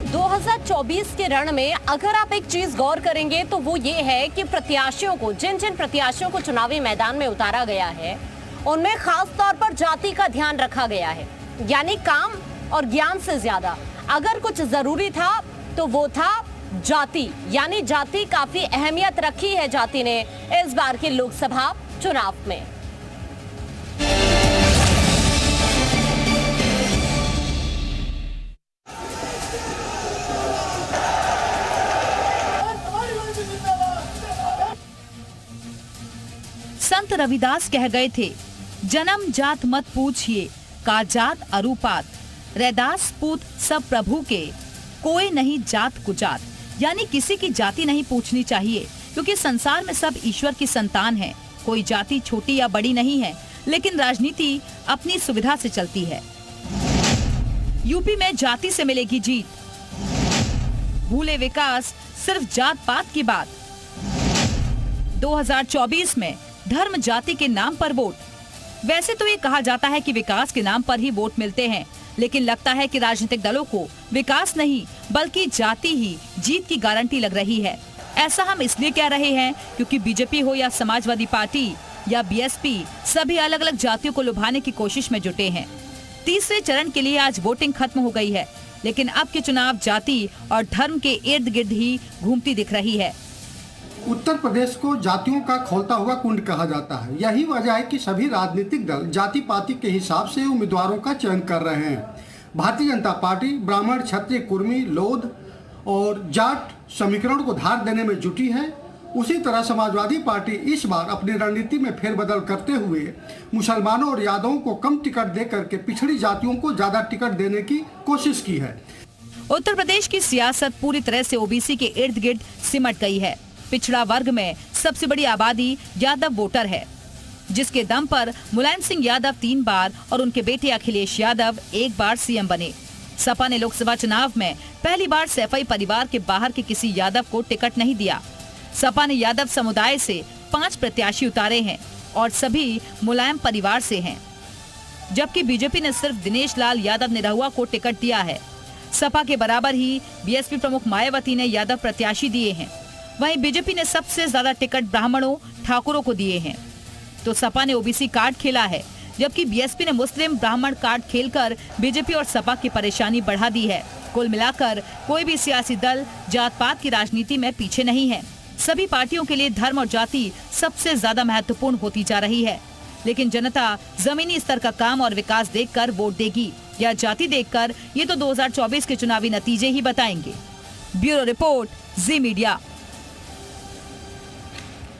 2024 के रण में अगर आप एक चीज गौर करेंगे तो वो ये है कि प्रत्याशियों को, जिन जिन प्रत्याशियों को चुनावी मैदान में उतारा गया है, उनमें खास तौर पर जाति का ध्यान रखा गया है। यानी काम और ज्ञान से ज्यादा अगर कुछ जरूरी था तो वो था जाति। यानी जाति काफी अहमियत रखी है जाति ने इस बार के लोकसभा चुनाव में। संत रविदास कह गए थे, जन्म जात मत पूछिए, का जात अरूपात, रैदास पूत सब प्रभु के, कोई नहीं जात कुजात। यानी किसी की जाति नहीं पूछनी चाहिए, क्योंकि संसार में सब ईश्वर की संतान हैं। कोई जाति छोटी या बड़ी नहीं है, लेकिन राजनीति अपनी सुविधा से चलती है। यूपी में जाति से मिलेगी जीत, भूले विकास, सिर्फ जात पात की बात। 2024 में धर्म जाति के नाम पर वोट। वैसे तो ये कहा जाता है कि विकास के नाम पर ही वोट मिलते हैं, लेकिन लगता है कि राजनीतिक दलों को विकास नहीं बल्कि जाति ही जीत की गारंटी लग रही है। ऐसा हम इसलिए कह रहे हैं क्योंकि बीजेपी हो या समाजवादी पार्टी या बीएसपी, सभी अलग अलग जातियों को लुभाने की कोशिश में जुटे हैं। तीसरे चरण के लिए आज वोटिंग खत्म हो गई है, लेकिन अब के चुनाव जाति और धर्म के इर्द गिर्द ही घूमती दिख रही है। उत्तर प्रदेश को जातियों का खोलता हुआ कुंड कहा जाता है। यही वजह है कि सभी राजनीतिक दल जाति पाति के हिसाब से उम्मीदवारों का चयन कर रहे हैं। भारतीय जनता पार्टी ब्राह्मण, क्षत्रिय, कुर्मी, लोध और जाट समीकरण को धार देने में जुटी है। उसी तरह समाजवादी पार्टी इस बार अपनी रणनीति में फेरबदल करते हुए मुसलमानों और यादवों को कम टिकट देकर के पिछड़ी जातियों को ज्यादा टिकट देने की कोशिश की है। उत्तर प्रदेश की सियासत पूरी तरह से ओबीसी के इर्द गिर्द सिमट गई है। पिछड़ा वर्ग में सबसे बड़ी आबादी यादव वोटर है, जिसके दम पर मुलायम सिंह यादव 3 बार और उनके बेटे अखिलेश यादव 1 बार सीएम बने। सपा ने लोकसभा चुनाव में पहली बार सैफई परिवार के बाहर के किसी यादव को टिकट नहीं दिया। सपा ने यादव समुदाय से 5 प्रत्याशी उतारे हैं और सभी मुलायम परिवार से हैं, जबकि बीजेपी ने सिर्फ दिनेश लाल यादव निरहुआ को टिकट दिया है। सपा के बराबर ही बीएसपी प्रमुख मायावती ने यादव प्रत्याशी दिए हैं। वहीं बीजेपी ने सबसे ज्यादा टिकट ब्राह्मणों, ठाकुरों को दिए हैं। तो सपा ने ओबीसी कार्ड खेला है, जबकि बीएसपी ने मुस्लिम ब्राह्मण कार्ड खेलकर बीजेपी और सपा की परेशानी बढ़ा दी है। कुल मिलाकर कोई भी सियासी दल जात पात की राजनीति में पीछे नहीं है। सभी पार्टियों के लिए धर्म और जाति सबसे ज्यादा महत्वपूर्ण होती जा रही है, लेकिन जनता जमीनी स्तर का काम और विकास देखकर वोट देगी या जाति देखकर, ये तो 2024 के चुनावी नतीजे ही बताएंगे। ब्यूरो रिपोर्ट, जी मीडिया।